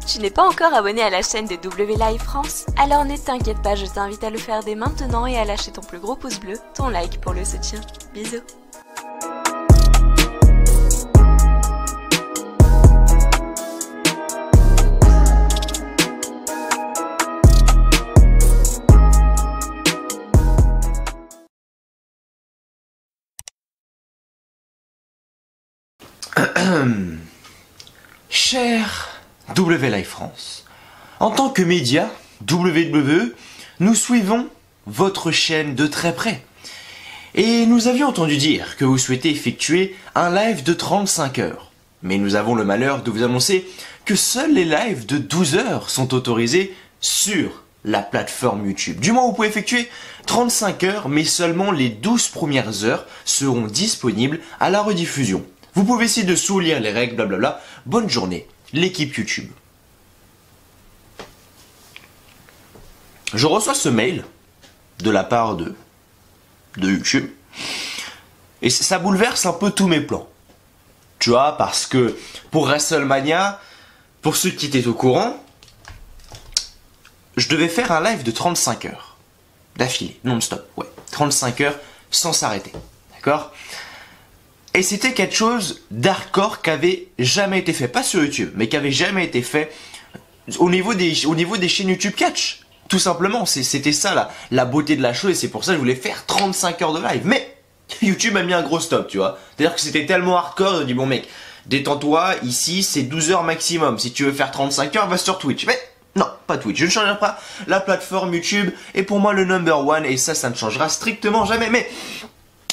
Tu n'es pas encore abonné à la chaîne de W Live France? Alors ne t'inquiète pas, je t'invite à le faire dès maintenant et à lâcher ton plus gros pouce bleu, ton like pour le soutien. Bisous. Cher W Live France, en tant que média WWE, nous suivons votre chaîne de très près. Et nous avions entendu dire que vous souhaitez effectuer un live de 35 heures. Mais nous avons le malheur de vous annoncer que seuls les lives de 12 heures sont autorisés sur la plateforme YouTube. Du moins, vous pouvez effectuer 35 heures, mais seulement les 12 premières heures seront disponibles à la rediffusion. Vous pouvez essayer de sous-lire les règles, blablabla. Bonne journée, l'équipe YouTube. Je reçois ce mail de la part de YouTube. Et ça bouleverse un peu tous mes plans. Tu vois, parce que pour WrestleMania, pour ceux qui étaient au courant, je devais faire un live de 35 heures. D'affilée, non-stop, ouais. 35 heures sans s'arrêter. D'accord ? Et c'était quelque chose d'hardcore qui avait jamais été fait, pas sur YouTube, mais qui avait jamais été fait au niveau des chaînes YouTube Catch. Tout simplement, c'était ça la beauté de la chose, et c'est pour ça que je voulais faire 35 heures de live. Mais YouTube a mis un gros stop, tu vois. C'est-à-dire que c'était tellement hardcore, je dis bon mec, détends-toi, ici c'est 12 heures maximum. Si tu veux faire 35 heures, va sur Twitch. Mais non, pas Twitch, je ne changerai pas. La plateforme YouTube est pour moi le number one, et ça ne changera strictement jamais. Mais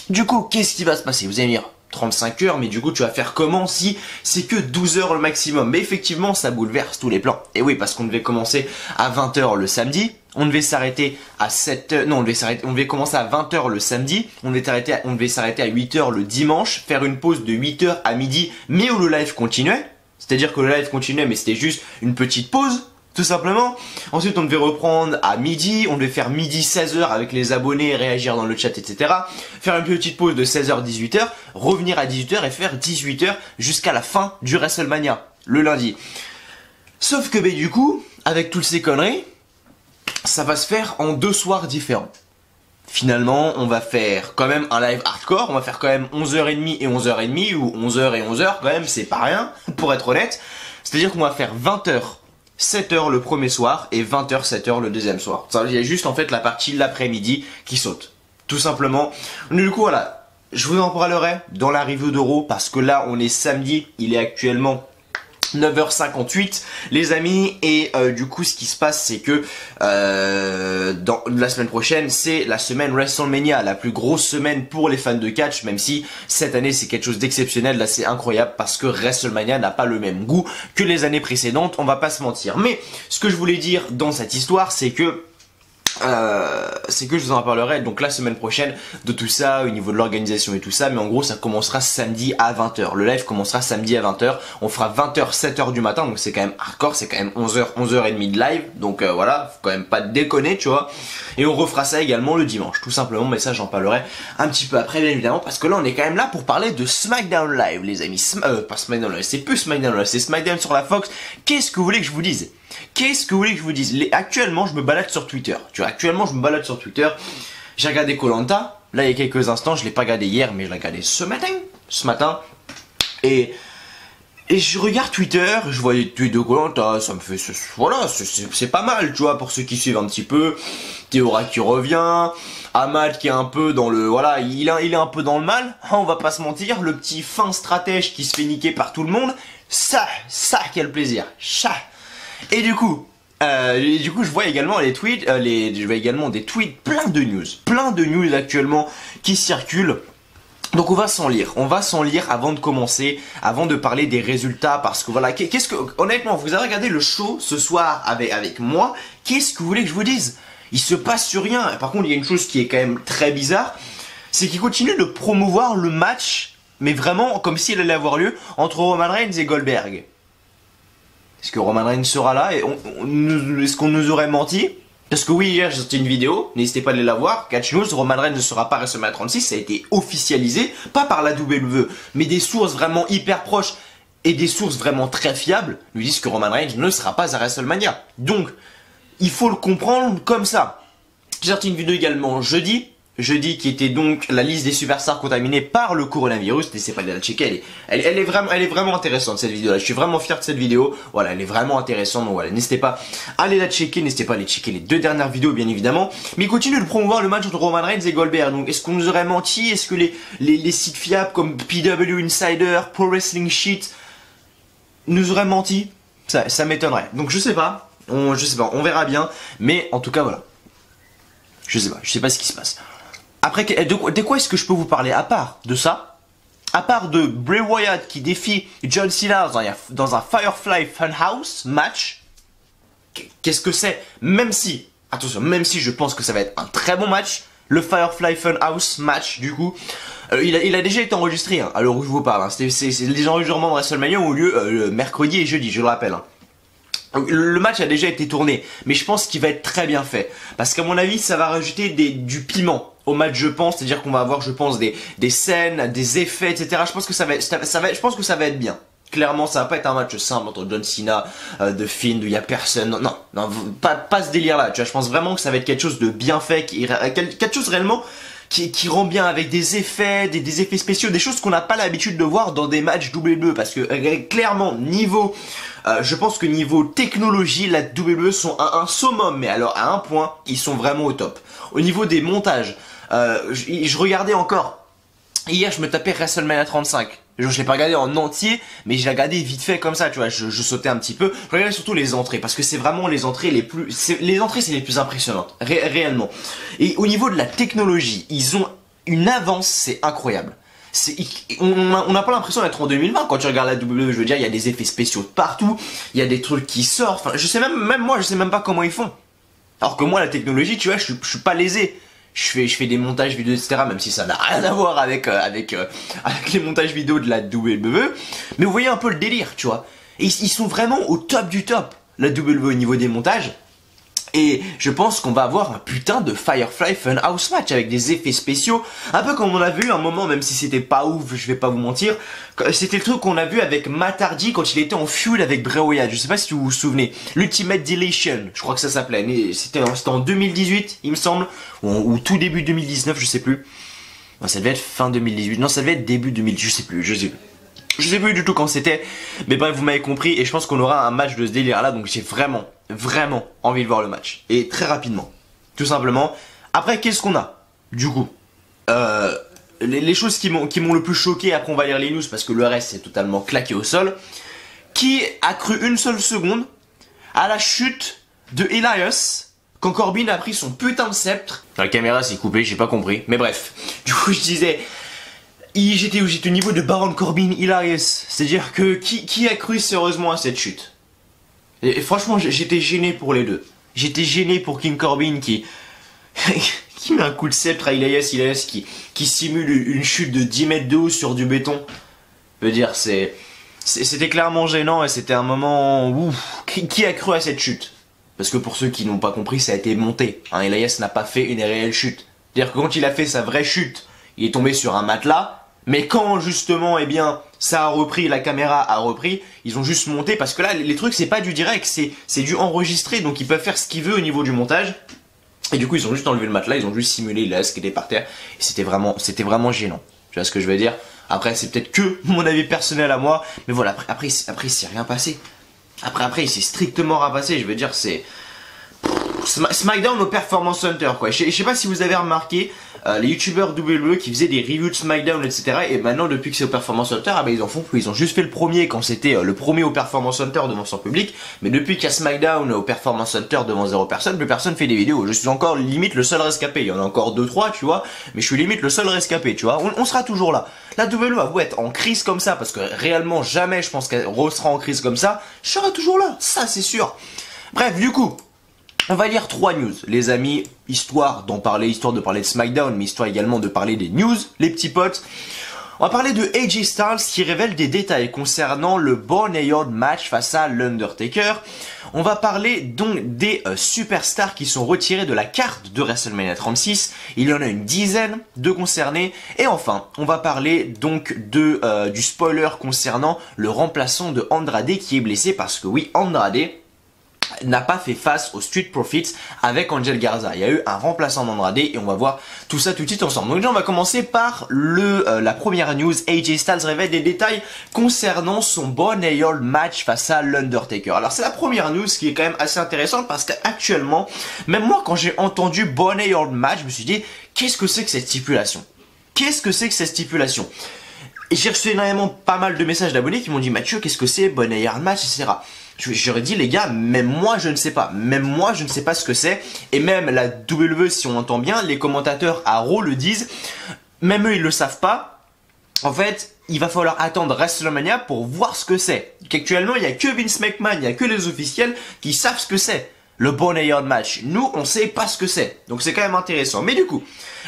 du coup, qu'est-ce qui va se passer? Vous allez me dire 35 heures, mais du coup tu vas faire comment si c'est que 12 heures le maximum? Mais effectivement ça bouleverse tous les plans. Et oui, parce qu'on devait commencer à 20 heures le samedi, on devait s'arrêter à 7 heures, non on devait commencer à 20 heures le samedi, on devait s'arrêter à 8 heures le dimanche, faire une pause de 8 heures à midi, mais où le live continuait. C'est-à-dire que le live continuait, mais c'était juste une petite pause, tout simplement. Ensuite, on devait reprendre à midi, on devait faire midi 16h avec les abonnés, réagir dans le chat, etc. Faire une petite pause de 16h, 18h, revenir à 18h et faire 18h jusqu'à la fin du WrestleMania, le lundi. Sauf que, du coup, avec toutes ces conneries, ça va se faire en 2 soirs différents. Finalement, on va faire quand même un live hardcore, on va faire quand même 11h30 et 11h30, ou 11h et 11h, quand même, c'est pas rien, pour être honnête. C'est-à-dire qu'on va faire 20h. 7h le premier soir et 20h 7h le deuxième soir. Ça, il y a juste en fait la partie de l'après-midi qui saute. Tout simplement. Du coup voilà, je vous en parlerai dans la review d'Euro parce que là on est samedi, il est actuellement 9h58 les amis, et du coup ce qui se passe c'est que dans la semaine prochaine c'est la semaine WrestleMania, la plus grosse semaine pour les fans de catch, même si cette année c'est quelque chose d'exceptionnel, là c'est incroyable parce que WrestleMania n'a pas le même goût que les années précédentes, on va pas se mentir. Mais ce que je voulais dire dans cette histoire c'est que je vous en parlerai donc la semaine prochaine de tout ça au niveau de l'organisation et tout ça, mais en gros ça commencera samedi à 20h. Le live commencera samedi à 20h, on fera 20h 7h du matin, donc c'est quand même hardcore, c'est quand même 11h 11h30 de live, donc voilà, faut quand même pas déconner, tu vois. Et on refera ça également le dimanche tout simplement, mais ça j'en parlerai un petit peu après bien évidemment, parce que là on est quand même là pour parler de SmackDown Live les amis. Pas SmackDown Live, c'est plus SmackDown Live, c'est SmackDown sur la Fox. Qu'est-ce que vous voulez que je vous dise? Qu'est-ce que vous voulez que je vous dise? Actuellement, je me balade sur Twitter. Tu vois, actuellement, je me balade sur Twitter. J'ai regardé Koh Lanta. Là, il y a quelques instants, je l'ai pas regardé hier, mais je l'ai regardé ce matin. Et je regarde Twitter, je vois les tweets de Koh Lanta, ça me fait, voilà, c'est pas mal, tu vois, pour ceux qui suivent un petit peu. Théora qui revient, Ahmad qui est un peu dans le, voilà, il est un peu dans le mal. Hein, on va pas se mentir, le petit fin stratège qui se fait niquer par tout le monde. Ça, quel plaisir. Ça. Et du coup, je vois également les tweets, je vois également des tweets, plein de news actuellement qui circulent. Donc on va s'en lire avant de commencer, avant de parler des résultats, parce que voilà, honnêtement, vous avez regardé le show ce soir avec moi, qu'est-ce que vous voulez que je vous dise? Il se passe sur rien. Par contre, il y a une chose qui est quand même très bizarre, c'est qu'il continue de promouvoir le match, mais vraiment comme s'il allait avoir lieu entre Roman Reigns et Goldberg. Est-ce que Roman Reigns sera là? Est-ce qu'on nous aurait menti? Parce que oui, hier j'ai sorti une vidéo, n'hésitez pas à aller la voir. Catch News, Roman Reigns ne sera pas à WrestleMania 36, ça a été officialisé, pas par la WWE, mais des sources vraiment hyper proches et des sources vraiment très fiables nous disent que Roman Reigns ne sera pas à WrestleMania. Donc, il faut le comprendre comme ça. J'ai sorti une vidéo également jeudi qui était donc la liste des superstars contaminées par le coronavirus. N'hésitez pas à la checker, elle est vraiment intéressante cette vidéo là. Je suis vraiment fier de cette vidéo. Voilà, elle est vraiment intéressante. Donc voilà, n'hésitez pas à aller la checker, n'hésitez pas à aller checker les 2 dernières vidéos bien évidemment. Mais il continue de promouvoir le match entre Roman Reigns et Goldberg. Donc est-ce qu'on nous aurait menti? Est-ce que les sites fiables comme PW Insider, Pro Wrestling Sheet nous auraient menti? Ça m'étonnerait. Donc je sais pas, on verra bien. Mais en tout cas voilà. Je sais pas ce qui se passe. Après, de quoi est-ce que je peux vous parler à part de ça? À part de Bray Wyatt qui défie John Cena dans un Firefly Funhouse match. Qu'est-ce que c'est? Même si je pense que ça va être un très bon match, le Firefly Funhouse match du coup, il a déjà été enregistré, hein, à l'heure où je vous parle. Hein. C'est les enregistrements de WrestleMania ont eu lieu mercredi et jeudi, je le rappelle. Hein. Le match a déjà été tourné, mais je pense qu'il va être très bien fait. Parce qu'à mon avis, ça va rajouter du piment au match, je pense. C'est-à-dire qu'on va avoir, je pense, des scènes, des effets, etc. Je pense que ça va être bien. Clairement, ça va pas être un match simple entre John Cena, de Finn, où il y a personne. Non, pas ce délire-là. Tu vois, je pense vraiment que ça va être quelque chose de bien fait, quelque chose réellement qui rend bien avec des effets, des effets spéciaux, des choses qu'on n'a pas l'habitude de voir dans des matchs WWE. Parce que clairement, je pense que niveau technologie, la WWE sont un summum, mais alors à un point, ils sont vraiment au top. Au niveau des montages, je regardais encore. Hier, je me tapais WrestleMania 35. Je l'ai pas regardé en entier, mais je l'ai regardé vite fait comme ça, tu vois. Je sautais un petit peu. Je regardais surtout les entrées, parce que c'est vraiment les entrées c'est les plus impressionnantes, réellement. Et au niveau de la technologie, ils ont une avance, c'est incroyable. On n'a pas l'impression d'être en 2020 quand tu regardes la WWE. Je veux dire, il y a des effets spéciaux de partout, il y a des trucs qui sortent. Enfin, je sais même pas comment ils font. Alors que moi, la technologie, tu vois, je suis pas lésé. Je fais des montages vidéo, etc. Même si ça n'a rien à voir avec les montages vidéo de la WWE. Mais vous voyez un peu le délire, tu vois. Et ils sont vraiment au top du top, la WWE au niveau des montages. Et je pense qu'on va avoir un putain de Firefly Funhouse match avec des effets spéciaux. Un peu comme on a vu un moment, même si c'était pas ouf, je vais pas vous mentir. C'était le truc qu'on a vu avec Matt Hardy quand il était en feud avec Bray Wyatt. Je sais pas si vous vous souvenez. L'Ultimate Deletion, je crois que ça s'appelait. C'était en 2018, il me semble. Ou tout début 2019, je sais plus. Non, ça devait être fin 2018. Non, ça devait être début 2018, je sais plus du tout quand c'était, mais bref, vous m'avez compris, et je pense qu'on aura un match de ce délire là, donc j'ai vraiment envie de voir le match, et très rapidement, tout simplement. Après, qu'est-ce qu'on a, du coup? Les choses qui m'ont le plus choqué, après on va lire les news, parce que le reste c'est totalement claqué au sol. Qui a cru une seule seconde à la chute de Elias quand Corbin a pris son putain de sceptre? La caméra s'est coupée, j'ai pas compris, mais bref, du coup je disais... J'étais au niveau de Baron Corbin, Elias. C'est-à-dire que qui a cru sérieusement à cette chute? Et franchement, j'étais gêné pour les deux. J'étais gêné pour King Corbin qui met un coup de sceptre à Elias qui simule une chute de 10 mètres de haut sur du béton. Je veux dire, c'était clairement gênant et c'était un moment où qui a cru à cette chute? Parce que pour ceux qui n'ont pas compris, ça a été monté. Hein, Elias n'a pas fait une réelle chute. C'est-à-dire que quand il a fait sa vraie chute, il est tombé sur un matelas. Mais quand justement, eh bien, ça a repris, la caméra a repris, ils ont juste monté parce que là, les trucs, c'est pas du direct, c'est du enregistré, donc ils peuvent faire ce qu'ils veulent au niveau du montage. Et du coup, ils ont juste enlevé le matelas, ils ont juste simulé là ce qui était par terre. Et c'était vraiment gênant. Tu vois ce que je veux dire? Après, c'est peut-être que mon avis personnel à moi, mais voilà. Après, il s'est rien passé. Après, il s'est strictement rien passé. Je veux dire, c'est SmackDown au Performance Center, quoi. Je sais pas si vous avez remarqué. Les youtubeurs WWE qui faisaient des reviews de SmackDown, etc. Et maintenant, depuis que c'est au Performance Center, ils en font plus. Ils ont juste fait le premier quand c'était le premier au Performance Center devant son public. Mais depuis qu'il y a SmackDown au Performance Center devant 0 personne, plus personne fait des vidéos. Je suis encore limite le seul rescapé. Il y en a encore 2-3, tu vois. Mais je suis limite le seul rescapé, tu vois. On sera toujours là. La WWE va vous être en crise comme ça, parce que réellement, jamais je pense qu'elle sera en crise comme ça. Je serai toujours là. Ça, c'est sûr. Bref, du coup. On va lire 3 news, les amis, histoire de parler de SmackDown, mais histoire également de parler des news, les petits potes. On va parler de AJ Styles qui révèle des détails concernant le Boneyard match face à l'Undertaker. On va parler donc des superstars qui sont retirés de la carte de WrestleMania 36. Il y en a une dizaine de concernés. Et enfin, on va parler donc du spoiler concernant le remplaçant de Andrade qui est blessé parce que oui, Andrade n'a pas fait face aux Street Profits avec Angel Garza. Il y a eu un remplaçant d'Andrade et on va voir tout ça tout de suite ensemble. Donc déjà on va commencer par la première news. AJ Styles révèle des détails concernant son Boneyard match face à l'Undertaker. Alors c'est la première news qui est quand même assez intéressante parce qu'actuellement, même moi quand j'ai entendu Boneyard match, je me suis dit qu'est-ce que c'est que cette stipulation? Qu'est-ce que c'est que cette stipulation? Et j'ai reçu énormément pas mal de messages d'abonnés qui m'ont dit Mathieu qu'est-ce que c'est Boneyard match, etc. J'aurais dit les gars, même moi je ne sais pas, même moi je ne sais pas ce que c'est, et même la WWE si on entend bien, les commentateurs à Raw le disent, même eux ils le savent pas, en fait il va falloir attendre WrestleMania pour voir ce que c'est. Qu'actuellement il n'y a que Vince McMahon, il n'y a que les officiels qui savent ce que c'est. Le Boneyard match, nous on sait pas ce que c'est, donc c'est quand même intéressant. Mais du coup,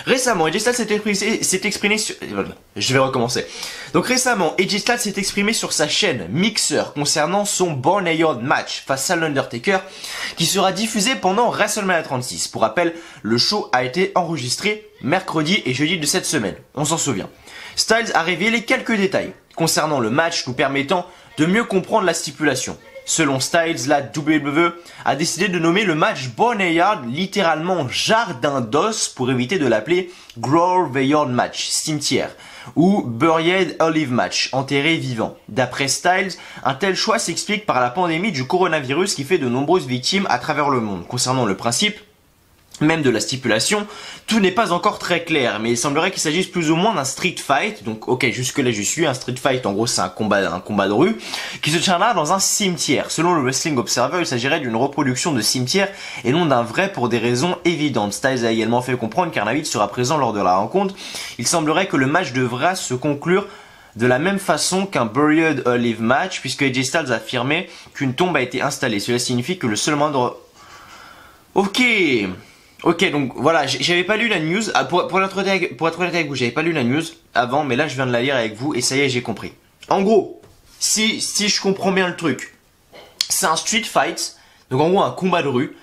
récemment AJ Styles s'est exprimé sur... Je vais recommencer. Donc récemment, AJ Styles s'est exprimé sur sa chaîne Mixer concernant son Boneyard match face à l'Undertaker qui sera diffusé pendant WrestleMania 36. Pour rappel, le show a été enregistré mercredi et jeudi de cette semaine, on s'en souvient. Styles a révélé quelques détails concernant le match nous permettant de mieux comprendre la stipulation. Selon Styles, la WWE a décidé de nommer le match Boneyard littéralement jardin d'os pour éviter de l'appeler Graveyard match, cimetière, ou Buried Alive match, enterré vivant. D'après Styles, un tel choix s'explique par la pandémie du coronavirus qui fait de nombreuses victimes à travers le monde. Concernant le principe même de la stipulation, tout n'est pas encore très clair, mais il semblerait qu'il s'agisse plus ou moins d'un street fight, donc ok, jusque là je suis, un street fight en gros c'est un combat de rue, qui se tiendra dans un cimetière. Selon le Wrestling Observer, il s'agirait d'une reproduction de cimetière et non d'un vrai pour des raisons évidentes. Styles a également fait comprendre qu'un arbitre sera présent lors de la rencontre. Il semblerait que le match devra se conclure de la même façon qu'un Buried Alive match, puisque AJ Styles a affirmé qu'une tombe a été installée. Cela signifie que le seul moindre... Ok, donc voilà, j'avais pas lu la news, pour être honnête avec vous, j'avais pas lu la news avant, mais là je viens de la lire avec vous et ça y est, j'ai compris. En gros, si je comprends bien le truc, c'est un street fight, donc en gros un combat de rue,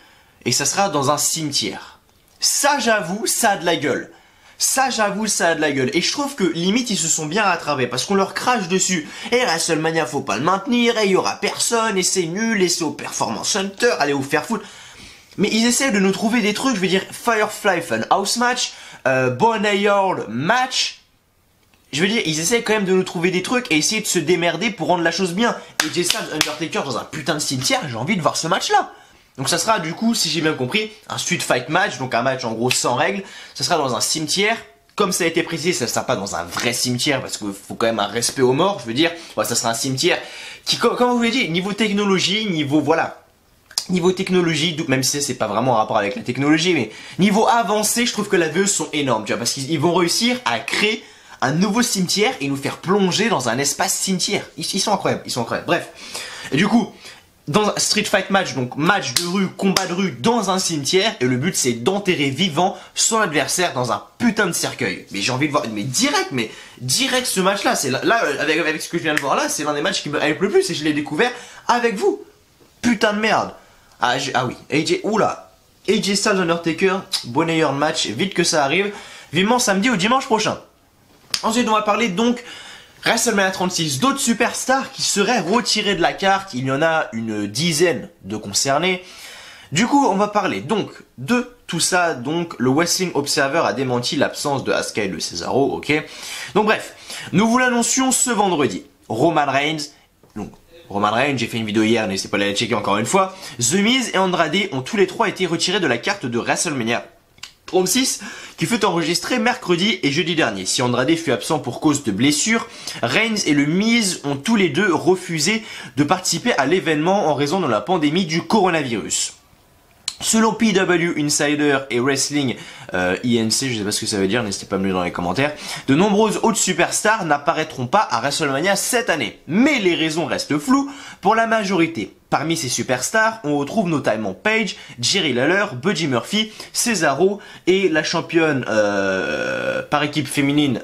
et ça sera dans un cimetière. Ça j'avoue, ça a de la gueule. Ça j'avoue, ça a de la gueule. Et je trouve que limite ils se sont bien rattrapés parce qu'on leur crache dessus. Et WrestleMania faut pas le maintenir, et il y aura personne, et c'est nul, et c'est au Performance Center, allez vous faire foutre. Mais ils essaient de nous trouver des trucs, je veux dire, Firefly Funhouse match, Boneyard match. Je veux dire, ils essaient quand même de nous trouver des trucs et essayer de se démerder pour rendre la chose bien. Et AJ Styles, Undertaker dans un putain de cimetière, j'ai envie de voir ce match-là. Donc ça sera du coup, si j'ai bien compris, un street fight match, donc un match en gros sans règles. Ça sera dans un cimetière. Comme ça a été précisé, ça ne sera pas dans un vrai cimetière parce qu'il faut quand même un respect aux morts. Je veux dire, ouais, ça sera un cimetière qui, comme vous l'avez dit, niveau technologie, niveau voilà. Niveau technologie, même si c'est pas vraiment en rapport avec la technologie, mais niveau avancé, je trouve que la VE sont énormes, tu vois, parce qu'ils vont réussir à créer un nouveau cimetière et nous faire plonger dans un espace cimetière. Ils sont incroyables, ils sont incroyables. Bref, et du coup, dans un street fight match, donc match de rue, combat de rue dans un cimetière, et le but c'est d'enterrer vivant son adversaire dans un putain de cercueil. Mais j'ai envie de voir, mais direct ce match-là, c'est là avec ce que je viens de voir là, c'est l'un des matchs qui me hype le plus et je l'ai découvert avec vous. Putain de merde. Ah oui, AJ Styles Undertaker, Boneyard match, vite que ça arrive, vivement samedi ou dimanche prochain. Ensuite on va parler donc WrestleMania 36, d'autres superstars qui seraient retirés de la carte, il y en a une dizaine de concernés. Du coup on va parler donc de tout ça, donc le Wrestling Observer a démenti l'absence de Asuka et de Cesaro, ok. Donc bref, nous vous l'annoncions ce vendredi, Roman Reigns, donc Roman Reigns, j'ai fait une vidéo hier, n'hésitez pas à la checker encore une fois. The Miz et Andrade ont tous les trois été retirés de la carte de WrestleMania 36 qui fut enregistrée mercredi et jeudi dernier. Si Andrade fut absent pour cause de blessure, Reigns et le Miz ont tous les deux refusé de participer à l'événement en raison de la pandémie du coronavirus. Selon PW Insider et Wrestling INC, je sais pas ce que ça veut dire, n'hésitez pas à me le dire dans les commentaires, de nombreuses autres superstars n'apparaîtront pas à WrestleMania cette année. Mais les raisons restent floues pour la majorité. Parmi ces superstars, on retrouve notamment Paige, Jerry Lawler, Buddy Murphy, Cesaro et la championne par équipe féminine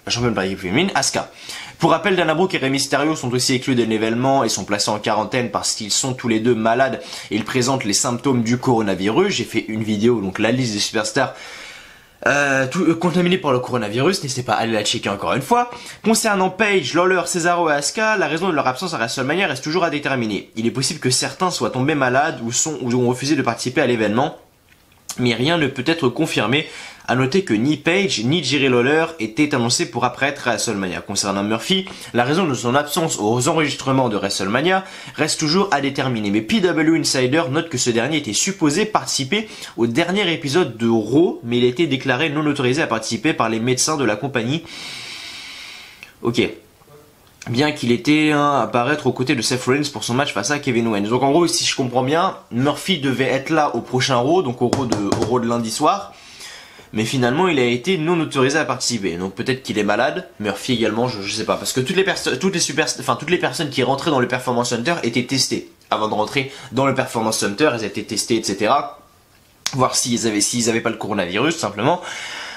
la championne par équipe féminine, Asuka. Pour rappel, Dana Brooke et Rey Mysterio sont aussi exclus de l'événement et sont placés en quarantaine parce qu'ils sont tous les deux malades et ils présentent les symptômes du coronavirus. J'ai fait une vidéo, donc la liste des superstars contaminés par le coronavirus, n'hésitez pas à aller la checker encore une fois. Concernant Paige, Lawler, Cesaro et Asuka, la raison de leur absence à WrestleMania reste toujours à déterminer. Il est possible que certains soient tombés malades ou ont refusé de participer à l'événement, mais rien ne peut être confirmé. À noter que ni Paige ni Jerry Lawler étaient annoncés pour apparaître à WrestleMania. Concernant Murphy, la raison de son absence aux enregistrements de WrestleMania reste toujours à déterminer. Mais PW Insider note que ce dernier était supposé participer au dernier épisode de Raw, mais il a été déclaré non autorisé à participer par les médecins de la compagnie. Ok. Bien qu'il était à apparaître aux côtés de Seth Rollins pour son match face à Kevin Owens. Donc en gros, si je comprends bien, Murphy devait être là au prochain Raw, donc au Raw de lundi soir. Mais finalement, il a été non autorisé à participer. Donc peut-être qu'il est malade. Murphy également, je sais pas. Parce que toutes les personnes qui rentraient dans le Performance Center étaient testées. Avant de rentrer dans le Performance Center, elles étaient testées, etc. Voir s'ils avaient pas le coronavirus, tout simplement.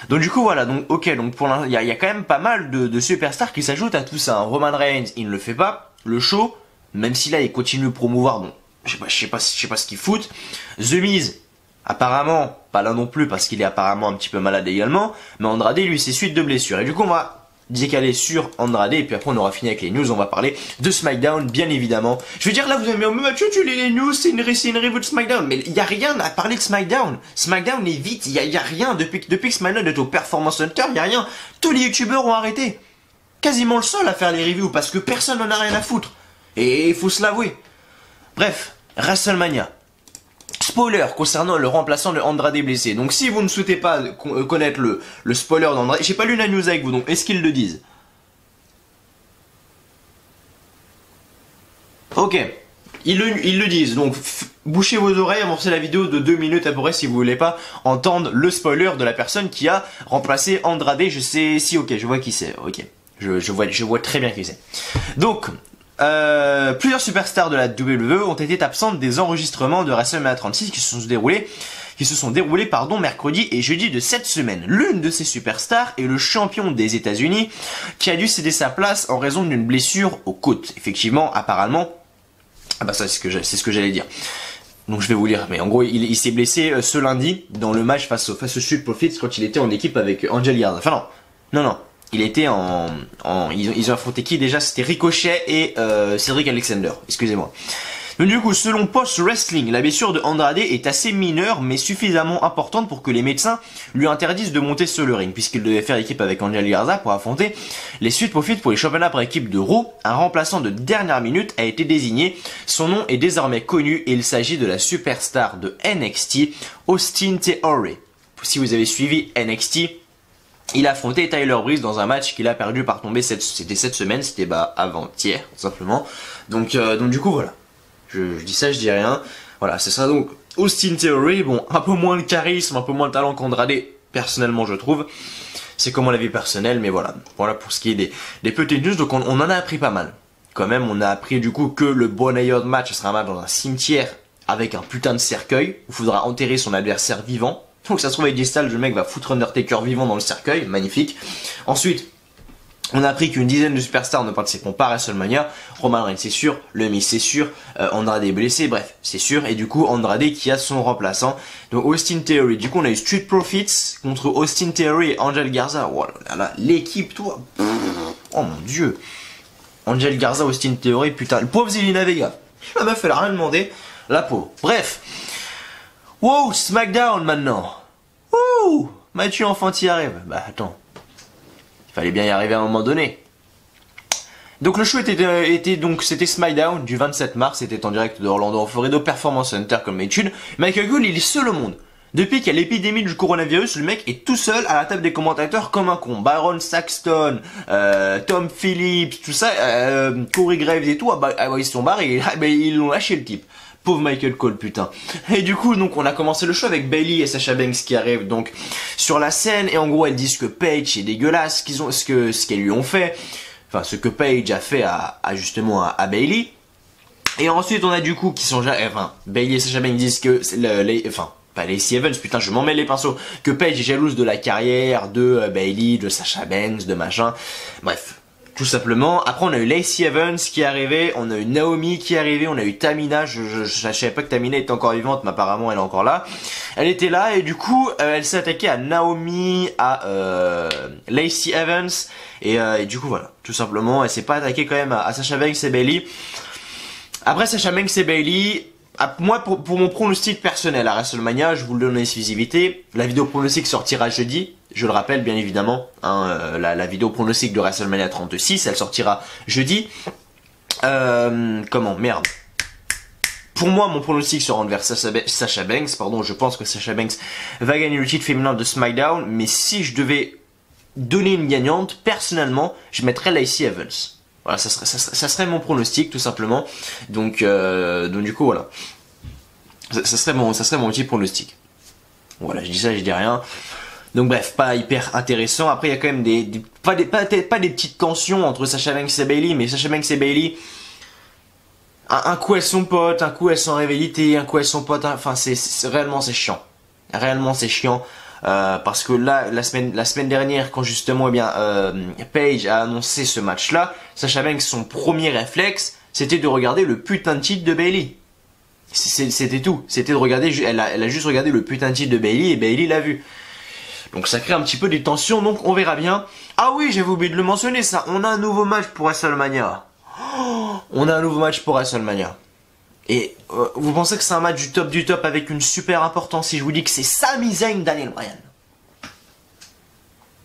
Donc du coup, voilà. Donc ok, donc pour l'instant, il y a quand même pas mal de superstars qui s'ajoutent à tout ça. Roman Reigns, il ne le fait pas. Le show, même si là, il continue de promouvoir, bon, je sais pas ce qu'il fout. The Miz, apparemment, pas là non plus parce qu'il est apparemment un petit peu malade également, mais Andrade lui c'est suite de blessure. Et du coup on va décaler sur Andrade et puis après on aura fini avec les news, on va parler de SmackDown bien évidemment. Je veux dire là vous allez me dire mais Mathieu tu lis les news, c'est une review de SmackDown, mais il y a rien à parler de SmackDown. SmackDown est vite, il y a rien depuis que SmackDown est au Performance Center, il y a rien. Tous les youtubeurs ont arrêté. Quasiment le seul à faire les reviews parce que personne n'en a rien à foutre. Et il faut se l'avouer. Bref, WrestleMania. Spoiler concernant le remplaçant de Andrade blessé. Donc si vous ne souhaitez pas connaître le spoiler d'Andrade, j'ai pas lu la news avec vous, donc est-ce qu'ils le disent? Ok, ils le disent, donc bouchez vos oreilles, avancez la vidéo de 2 minutes à peu près si vous voulez pas entendre le spoiler de la personne qui a remplacé Andrade. Je sais, si ok, je vois qui c'est, ok, je vois très bien qui c'est. Donc, plusieurs superstars de la WWE ont été absentes des enregistrements de WrestleMania 36 qui se sont déroulés mercredi et jeudi de cette semaine. L'une de ces superstars est le champion des États-Unis qui a dû céder sa place en raison d'une blessure aux côtes. Effectivement, apparemment, ah bah ça c'est ce que j'allais dire. Donc je vais vous lire, mais en gros il s'est blessé ce lundi dans le match face aux Street Profits quand il était en équipe avec Angel Garza. Enfin non. Il était ils ont affronté qui déjà? C'était Ricochet et Cedric Alexander, excusez-moi. Donc du coup, selon Post Wrestling, la blessure de Andrade est assez mineure mais suffisamment importante pour que les médecins lui interdisent de monter sur le ring, puisqu'il devait faire équipe avec Angel Garza pour affronter les Street Profits pour les championnats par équipe de Raw. Un remplaçant de dernière minute a été désigné. Son nom est désormais connu et il s'agit de la superstar de NXT, Austin Theory. Si vous avez suivi NXT, il a affronté Tyler Breeze dans un match qu'il a perdu par tomber c'était cette semaine, c'était avant-hier, tout simplement. Donc du coup voilà. Je dis ça, je dis rien. Voilà, c'est ça donc. Austin Theory, bon, un peu moins de charisme, un peu moins de talent qu'Andrade, personnellement je trouve. C'est comme la vie personnelle, mais voilà. Voilà pour ce qui est des petites news, donc on en a appris pas mal. Quand même, on a appris du coup que le Boneyard match sera un match dans un cimetière avec un putain de cercueil, où il faudra enterrer son adversaire vivant. Donc ça se trouve avec des stalles, le mec va foutre Undertaker vivant dans le cercueil, magnifique. Ensuite, on a appris qu'une dizaine de superstars ne participeront pas à WrestleMania. Roman Reigns c'est sûr, le Miz c'est sûr, Andrade est blessé, bref, c'est sûr. Et du coup, Andrade qui a son remplaçant. Donc Austin Theory. Du coup, on a eu Street Profits contre Austin Theory et Angel Garza. Oh là là, l'équipe, toi. Oh mon dieu. Angel Garza, Austin Theory, putain. Le pauvre Zelina Vega. La meuf, elle a rien demandé. La pauvre. Bref. Wow, SmackDown maintenant. Ouh, Mathieu enfin t'y arrive. Bah attends. Il fallait bien y arriver à un moment donné. Donc le show c'était SmackDown du 27 mars, c'était en direct de Orlando en Floride au Performance Center comme d'habitude. Michael Cole il est seul au monde. Depuis qu'il y a l'épidémie du coronavirus, le mec est tout seul à la table des commentateurs comme un con. Byron Saxton, Tom Phillips, tout ça, Corey Graves et tout, ils sont barrés, ils l'ont lâché le type. Pauvre Michael Cole, putain. Et du coup, donc, on a commencé le show avec Bayley et Sasha Banks qui arrivent donc sur la scène et en gros, elles disent que Paige est dégueulasse, ce qu'elles lui ont fait, enfin, ce que Paige a fait justement à Bayley. Et ensuite, on a du coup qui sont, Bayley et Sasha Banks disent que Pas Lacey Evans, putain, je m'en mets les pinceaux. Que Paige est jalouse de la carrière de Bayley, de Sasha Banks, de machin. Bref, tout simplement. Après, on a eu Lacey Evans qui est arrivée, on a eu Naomi qui est arrivée, on a eu Tamina. Je savais pas que Tamina était encore vivante, mais apparemment elle est encore là. Elle était là et du coup, elle s'est attaquée à Naomi, à Lacey Evans. Et du coup, voilà, tout simplement, elle s'est pas attaquée quand même à Sasha Banks et Bayley. Après Sasha Banks et Bayley, moi pour mon pronostic personnel à WrestleMania, je vous le donne en exclusivité. La vidéo pronostic sortira jeudi, je le rappelle bien évidemment, hein, la vidéo pronostic de WrestleMania 36, elle sortira jeudi. Merde. Pour moi, mon pronostic se rend vers Sasha Banks, pardon, je pense que Sasha Banks va gagner le titre féminin de SmackDown, mais si je devais donner une gagnante, personnellement, je mettrais Lacey Evans. Voilà, ça serait mon pronostic tout simplement. Donc du coup voilà, ça serait mon petit pronostic. Voilà, je dis ça, je dis rien. Donc bref, pas hyper intéressant. Après il y a quand même pas des petites tensions entre Sasha Banks et Bayley, mais Sasha Banks et Bayley, un coup elles sont potes, un coup elles sont en rivalité, un coup elles sont potes. Enfin réellement c'est chiant. Réellement c'est chiant. Parce que là, la semaine dernière, quand justement, Paige a annoncé ce match-là, Sasha Banks, son premier réflexe, c'était de regarder le putain de titre de Bayley. C'était tout. C'était de regarder, elle a juste regardé le putain de titre de Bayley et Bayley l'a vu. Donc ça crée un petit peu des tensions, donc on verra bien. Ah oui, j'avais oublié de le mentionner ça. On a un nouveau match pour WrestleMania. On a un nouveau match pour WrestleMania. Et vous pensez que c'est un match du top avec une super importance si je vous dis que c'est Sami Zayn, Daniel Bryan.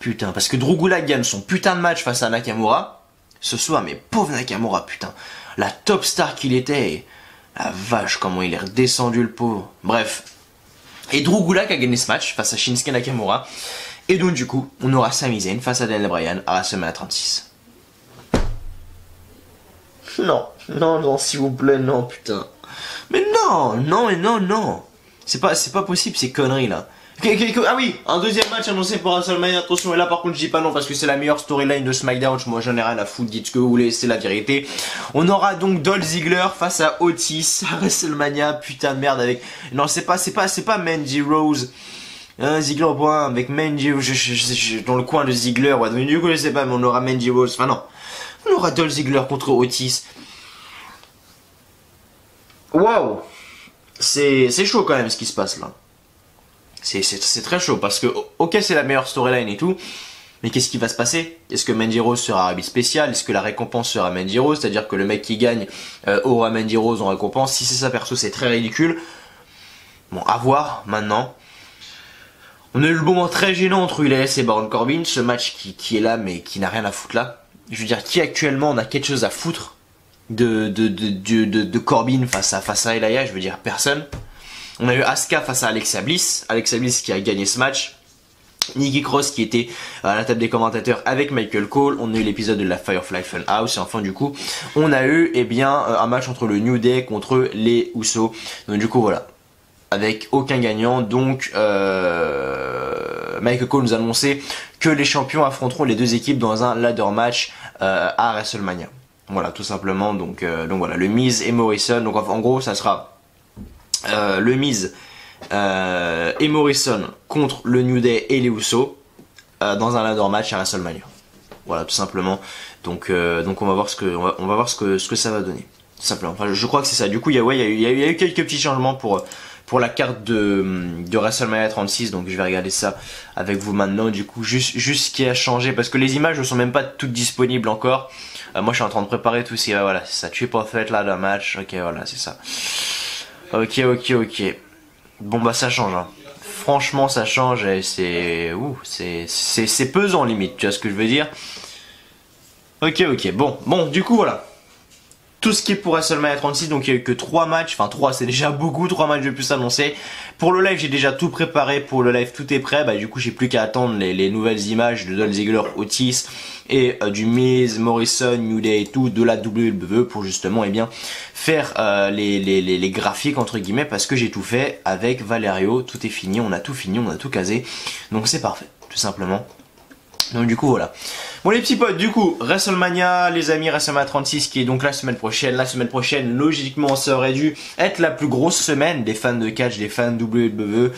Putain, parce que Drew Gulak gagne son putain de match face à Nakamura ce soir, mais pauvre Nakamura, putain. La top star qu'il était, et la vache, comment il est redescendu le pauvre. Bref. Et Drew Gulak a gagné ce match face à Shinsuke Nakamura. Et donc du coup, on aura Sami Zayn face à Daniel Bryan à WrestleMania 36. Non, s'il vous plaît, non, putain. Mais non. C'est pas possible, ces conneries, là. Ah oui, un deuxième match annoncé pour WrestleMania, attention, et là, par contre, je dis pas non, parce que c'est la meilleure storyline de SmackDown, moi, j'en ai rien à foutre, dites ce que vous voulez, c'est la vérité. On aura donc Dolph Ziggler face à Otis, à WrestleMania, putain de merde, avec... Non, c'est pas Mandy Rose. Ziggler au point, avec Mandy, dans le coin de Ziggler, ouais, donc, du coup, je sais pas, mais on aura Mandy Rose, enfin non. On aura Dolph Ziggler contre Otis. Waouh, c'est chaud quand même ce qui se passe là. C'est très chaud parce que ok c'est la meilleure storyline et tout, mais qu'est-ce qui va se passer? Est-ce que Mandy Rose sera arbitre spécial? Est-ce que la récompense sera Mandy Rose? C'est-à-dire que le mec qui gagne aura Mandy Rose en récompense? Si c'est ça perso, c'est très ridicule. Bon, à voir maintenant. On a eu le moment très gênant entre Elias et Baron Corbin, ce match qui est là mais qui n'a rien à foutre là. Je veux dire, qui actuellement on a quelque chose à foutre de Corbin face à Elias? Je veux dire, personne. On a eu Asuka face à Alexa Bliss qui a gagné ce match. Nikki Cross qui était à la table des commentateurs avec Michael Cole. On a eu l'épisode de la Firefly Funhouse et enfin du coup on a eu un match entre le New Day contre les Usos. Donc du coup voilà, avec aucun gagnant. Donc Michael Cole nous a annoncé que les champions affronteront les deux équipes dans un ladder match à WrestleMania. Voilà, tout simplement. Donc voilà, le Miz et Morrison. Donc en gros, ça sera le Miz et Morrison contre le New Day et les Usos dans un ladder match à WrestleMania. Voilà, tout simplement. Donc on va voir ce que ça va donner. Tout simplement. Enfin, je crois que c'est ça. Du coup, il y a eu quelques petits changements pour la carte de WrestleMania 36, donc je vais regarder ça avec vous maintenant. Du coup, juste ce qui a changé, parce que les images ne sont même pas toutes disponibles encore. Moi, je suis en train de préparer tout ce voilà, c'est ça. Triple threat là, d'un match. Ok, voilà, c'est ça. Ok. Bon bah ça change. Hein. Franchement, ça change et c'est pesant limite. Tu vois ce que je veux dire? Ok. Bon, du coup voilà. Tout ce qui est pour WrestleMania 36, donc il n'y a eu que 3 matchs, enfin 3 c'est déjà beaucoup, 3 matchs de plus annoncés. Pour le live j'ai déjà tout préparé, pour le live tout est prêt, bah du coup j'ai plus qu'à attendre les nouvelles images de Dolph Ziggler, Otis et du Miz, Morrison, New Day et tout de la WWE pour justement faire les graphiques entre guillemets parce que j'ai tout fait avec Valerio, tout est fini, on a tout casé, donc c'est parfait, tout simplement. Donc du coup voilà. Bon les petits potes, du coup WrestleMania les amis, WrestleMania 36 qui est donc la semaine prochaine. La semaine prochaine logiquement ça aurait dû être la plus grosse semaine des fans de catch, des fans de WWE.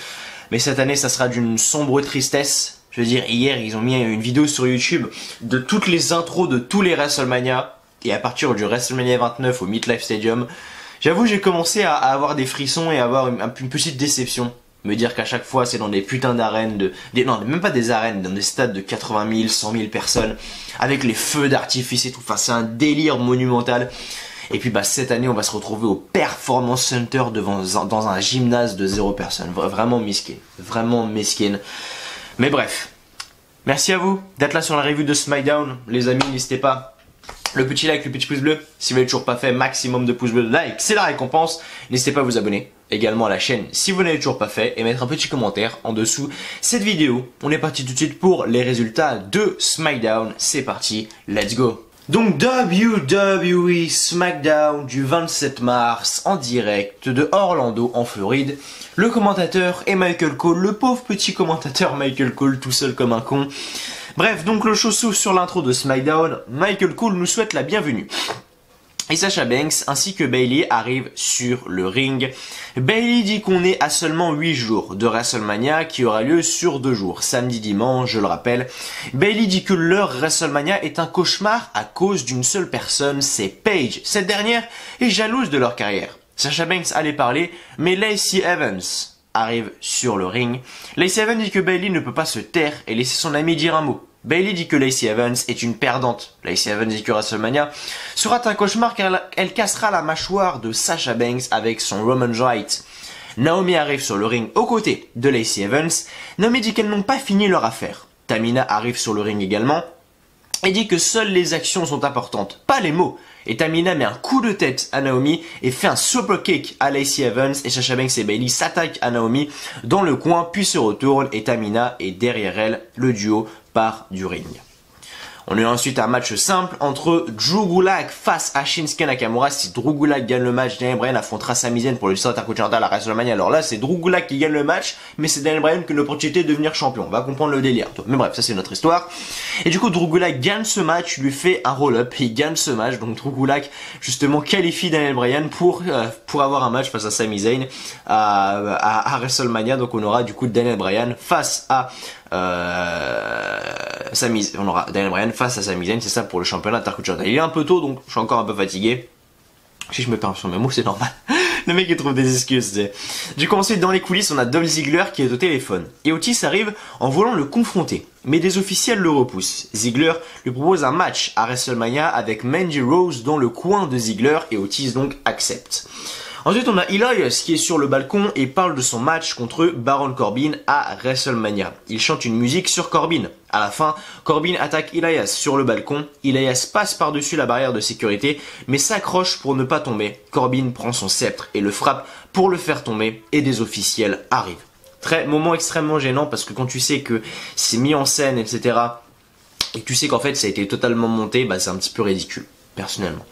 Mais cette année ça sera d'une sombre tristesse. Je veux dire, hier ils ont mis une vidéo sur YouTube de toutes les intros de tous les WrestleMania. Et à partir du WrestleMania 29 au MetLife Stadium, j'avoue j'ai commencé à avoir des frissons et à avoir une petite déception. Me dire qu'à chaque fois c'est dans des putains d'arènes, non même pas des arènes, dans des stades de 80 000, 100 000 personnes, avec les feux d'artifice et tout, enfin c'est un délire monumental. Et puis bah cette année on va se retrouver au Performance Center dans un gymnase de 0 personnes, vraiment mesquine. Mais bref, merci à vous d'être là sur la review de SmackDown, les amis, n'hésitez pas. Le petit like, le petit pouce bleu, si vous l'avez toujours pas fait, maximum de pouces bleus, de like, c'est la récompense. N'hésitez pas à vous abonner également à la chaîne si vous n'avez toujours pas fait et mettre un petit commentaire en dessous cette vidéo. On est parti tout de suite pour les résultats de SmackDown. C'est parti, let's go. Donc WWE SmackDown du 27 mars en direct de Orlando en Floride. Le commentateur est Michael Cole, le pauvre petit commentateur Michael Cole tout seul comme un con. Bref, donc le show s'ouvre sur l'intro de SmackDown. Michael Cole nous souhaite la bienvenue. Et Sasha Banks ainsi que Bayley arrivent sur le ring. Bayley dit qu'on est à seulement 8 jours de WrestleMania qui aura lieu sur 2 jours, samedi, dimanche, je le rappelle. Bayley dit que leur WrestleMania est un cauchemar à cause d'une seule personne, c'est Paige. Cette dernière est jalouse de leur carrière. Sasha Banks allait parler, mais Lacey Evans arrive sur le ring. Lacey Evans dit que Bayley ne peut pas se taire et laisser son ami dire un mot. Bayley dit que Lacey Evans est une perdante. Lacey Evans dit que WrestleMania sera un cauchemar car elle cassera la mâchoire de Sasha Banks avec son Roman Right. Naomi arrive sur le ring aux côtés de Lacey Evans. Naomi dit qu'elles n'ont pas fini leur affaire. Tamina arrive sur le ring également et dit que seules les actions sont importantes, pas les mots. Et Tamina met un coup de tête à Naomi et fait un super kick à Lacey Evans et Sasha Banks et Bayley s'attaquent à Naomi dans le coin puis se retournent et Tamina est derrière elle, le duo part du ring. On a eu ensuite un match simple entre Drew Gulak face à Shinsuke Nakamura. Si Drew Gulak gagne le match, Daniel Bryan affrontera Sami Zayn pour le titre intercontinental à WrestleMania. Alors là, c'est Drew Gulak qui gagne le match, mais c'est Daniel Bryan qui a l'opportunité de devenir champion. On va comprendre le délire. Mais bref, ça c'est notre histoire. Et du coup, Drew Gulak gagne ce match, lui fait un roll-up, il gagne ce match. Donc Drew Gulak, justement, qualifie Daniel Bryan pour avoir un match face à Sami Zayn à WrestleMania. Donc on aura du coup Daniel Bryan face à on aura Daniel Bryan face à Sami Zayn, c'est ça pour le championnat intercontinental. Il est un peu tôt donc je suis encore un peu fatigué. Si je me perds sur mes mots, c'est normal. Le mec il trouve des excuses, tu sais. Du coup ensuite dans les coulisses on a Dolph Ziggler qui est au téléphone. Et Otis arrive en voulant le confronter. Mais des officiels le repoussent. Ziggler lui propose un match à WrestleMania avec Mandy Rose dans le coin de Ziggler et Otis donc accepte. Ensuite, on a Elias qui est sur le balcon et parle de son match contre Baron Corbin à WrestleMania. Il chante une musique sur Corbin. À la fin, Corbin attaque Elias sur le balcon. Elias passe par-dessus la barrière de sécurité, mais s'accroche pour ne pas tomber. Corbin prend son sceptre et le frappe pour le faire tomber et des officiels arrivent. Moment extrêmement gênant parce que quand tu sais que c'est mis en scène, etc. et que tu sais qu'en fait ça a été totalement monté, bah c'est un petit peu ridicule, personnellement.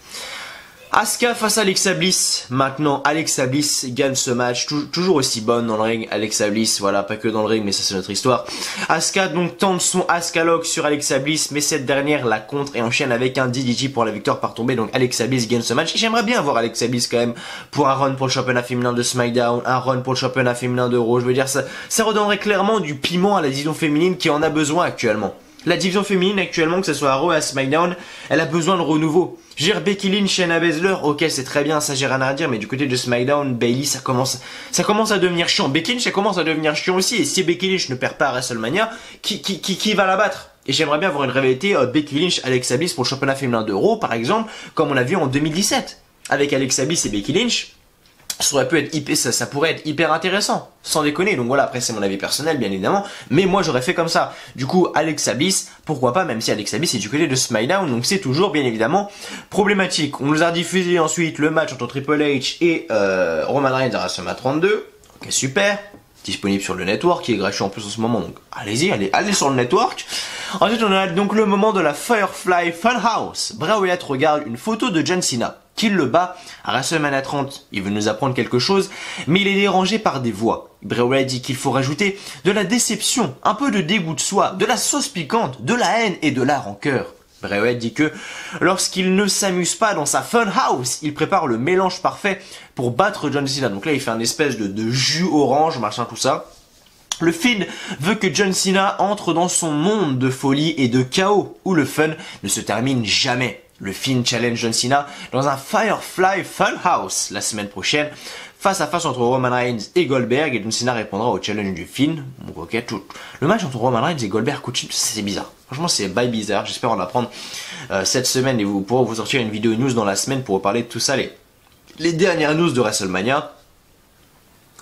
Asuka face à Alexa Bliss. Maintenant, Alexa Bliss gagne ce match. Toujours aussi bonne dans le ring. Alexa Bliss, voilà, pas que dans le ring, mais ça c'est notre histoire. Asuka donc tente son Asuka Lock sur Alexa Bliss, mais cette dernière la contre et enchaîne avec un DDT pour la victoire par tombée. Donc Alexa Bliss gagne ce match. Et j'aimerais bien voir Alexa Bliss quand même pour un run pour le championnat féminin de SmackDown, un run pour le championnat féminin de Raw. Je veux dire, ça redonnerait clairement du piment à la division féminine qui en a besoin actuellement. La division féminine actuellement, que ce soit à Raw et à SmackDown, elle a besoin de renouveau. Je veux dire, Becky Lynch, Shayna Baszler, ok c'est très bien, ça j'ai rien à dire, mais du côté de SmackDown, Bayley ça commence à devenir chiant. Becky Lynch ça commence à devenir chiant aussi, et si Becky Lynch ne perd pas à WrestleMania, qui va la battre? Et j'aimerais bien avoir une rivalité Becky Lynch, Alexa Bliss pour le championnat féminin de Raw par exemple, comme on a vu en 2017. Avec Alexa Bliss et Becky Lynch, ça pourrait être hyper intéressant, sans déconner. Donc voilà, après c'est mon avis personnel bien évidemment, mais moi j'aurais fait comme ça. Du coup Alexa Bliss, pourquoi pas, même si Alexa Bliss est du côté de SmackDown, donc c'est toujours bien évidemment problématique. On nous a diffusé ensuite le match entre Triple H et Roman Reigns à WrestleMania 32, ok super, disponible sur le network, qui est gratuit en plus en ce moment, donc allez-y, allez sur le network. Ensuite on a donc le moment de la Firefly Funhouse. Bray Wyatt regarde une photo de John Cena. qu'il le bat à WrestleMania 30. Il veut nous apprendre quelque chose, mais il est dérangé par des voix. Bray Wyatt dit qu'il faut rajouter de la déception, un peu de dégoût de soi, de la sauce piquante, de la haine et de la rancœur. Bray Wyatt dit que lorsqu'il ne s'amuse pas dans sa funhouse, il prépare le mélange parfait pour battre John Cena. Donc là, il fait un espèce de jus orange, machin, tout ça. Le Fiend veut que John Cena entre dans son monde de folie et de chaos, où le fun ne se termine jamais. Le Fiend challenge John Cena dans un Firefly Funhouse la semaine prochaine, face à face entre Roman Reigns et Goldberg, et John Cena répondra au challenge du Fiend. Donc, ok, le match entre Roman Reigns et Goldberg continue, c'est bizarre. Franchement, c'est bail bizarre. J'espère en apprendre cette semaine et vous pourrez vous sortir une vidéo news dans la semaine pour vous parler de tout ça, les dernières news de WrestleMania.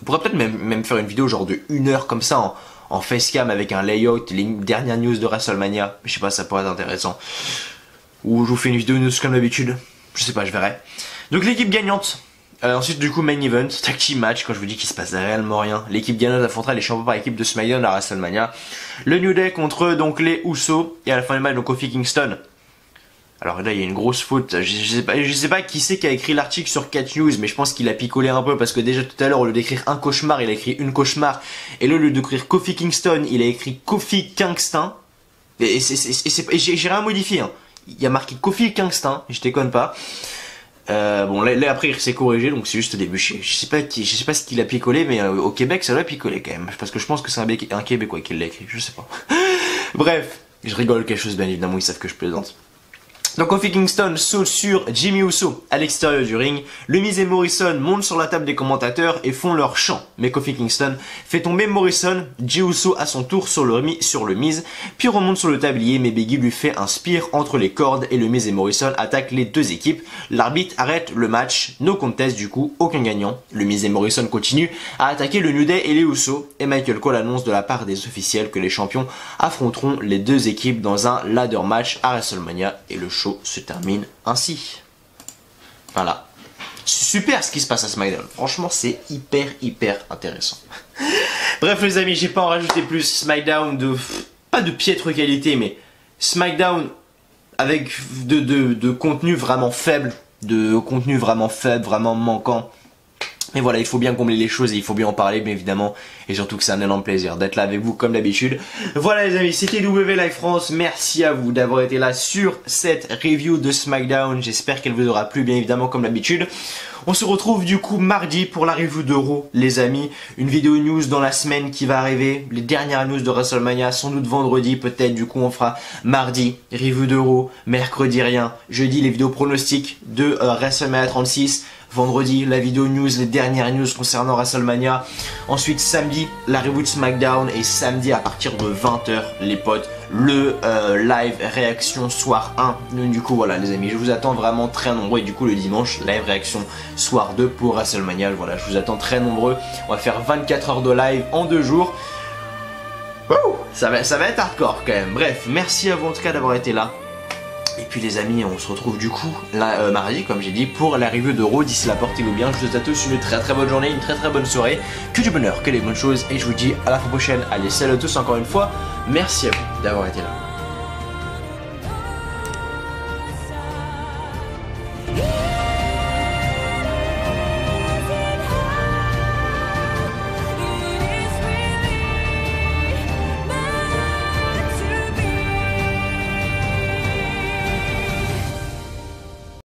On pourrait peut-être même faire une vidéo genre de 1 heure comme ça en facecam avec un layout, les dernières news de WrestleMania. Je sais pas, ça pourrait être intéressant. Ou je vous fais une vidéo news comme d'habitude. Je sais pas, je verrai. Donc l'équipe gagnante. Ensuite du coup main event, tag team match. Quand je vous dis qu'il se passe réellement rien, l'équipe gagnante affrontera les champions par équipe de SmackDown à WrestleMania. Le New Day contre donc les Usos, et à la fin du match donc Kofi Kingston. Alors là il y a une grosse faute, je sais pas qui c'est qui a écrit l'article sur Catch News, mais je pense qu'il a picolé un peu parce que déjà tout à l'heure au lieu d'écrire un cauchemar, il a écrit une cauchemar, et là au lieu d'écrire Kofi Kingston, il a écrit Kofi Kingston, et j'ai rien modifié, hein. Il y a marqué Kofi Kingston, je déconne pas. Bon là après il s'est corrigé, donc c'est juste au début, je sais pas ce qu'il a picolé, mais au Québec ça doit picoler quand même, parce que je pense que c'est un Québécois qui l'a écrit, je sais pas. Bref, je rigole quelque chose, bien évidemment ils savent que je plaisante. Donc Kofi Kingston saute sur Jimmy Uso à l'extérieur du ring. Le Miz et Morrison montent sur la table des commentateurs et font leur chant. Mais Kofi Kingston fait tomber Morrison. Jey Uso à son tour sur le Miz, puis remonte sur le tablier, mais Biggie lui fait un spear entre les cordes et le Miz et Morrison attaquent les deux équipes. L'arbitre arrête le match. No contest du coup, aucun gagnant. Le Miz et Morrison continuent à attaquer le New Day et les Uso. Et Michael Cole annonce de la part des officiels que les champions affronteront les deux équipes dans un ladder match à WrestleMania et le show se termine ainsi. Voilà. Super ce qui se passe à SmackDown. Franchement, c'est hyper intéressant. Bref les amis, j'ai pas en rajouté plus. SmackDown pas de piètre qualité, mais SmackDown avec de contenu vraiment faible. Vraiment manquant. Mais voilà, il faut bien combler les choses et il faut bien en parler, bien évidemment. Et surtout que c'est un énorme plaisir d'être là avec vous comme d'habitude. Voilà les amis, c'était W Live France. Merci à vous d'avoir été là sur cette review de SmackDown. J'espère qu'elle vous aura plu, bien évidemment, comme d'habitude. On se retrouve du coup mardi pour la review de Raw, les amis. Une vidéo news dans la semaine qui va arriver. Les dernières news de WrestleMania, sans doute vendredi, peut-être. Du coup, on fera mardi, review de Raw. Mercredi, rien. Jeudi, les vidéos pronostics de WrestleMania 36. Vendredi, la vidéo news, les dernières news concernant WrestleMania. Ensuite, samedi, la review de SmackDown. Et samedi, à partir de 20h, les potes, le live réaction soir 1. Donc, du coup, voilà, les amis, je vous attends vraiment très nombreux. Et du coup, le dimanche, live réaction soir 2 pour WrestleMania. Voilà, je vous attends très nombreux. On va faire 24 heures de live en 2 jours. Wouh, ça va être hardcore quand même. Bref, merci à vous en tout cas d'avoir été là. Et puis les amis, on se retrouve du coup mardi, comme j'ai dit, pour la review de Raw. D'ici là, portez-vous bien. Je vous souhaite à tous une très bonne journée, une très bonne soirée. Que du bonheur, que des bonnes choses. Et je vous dis à la fois prochaine. Allez, salut à tous encore une fois. Merci à vous d'avoir été là.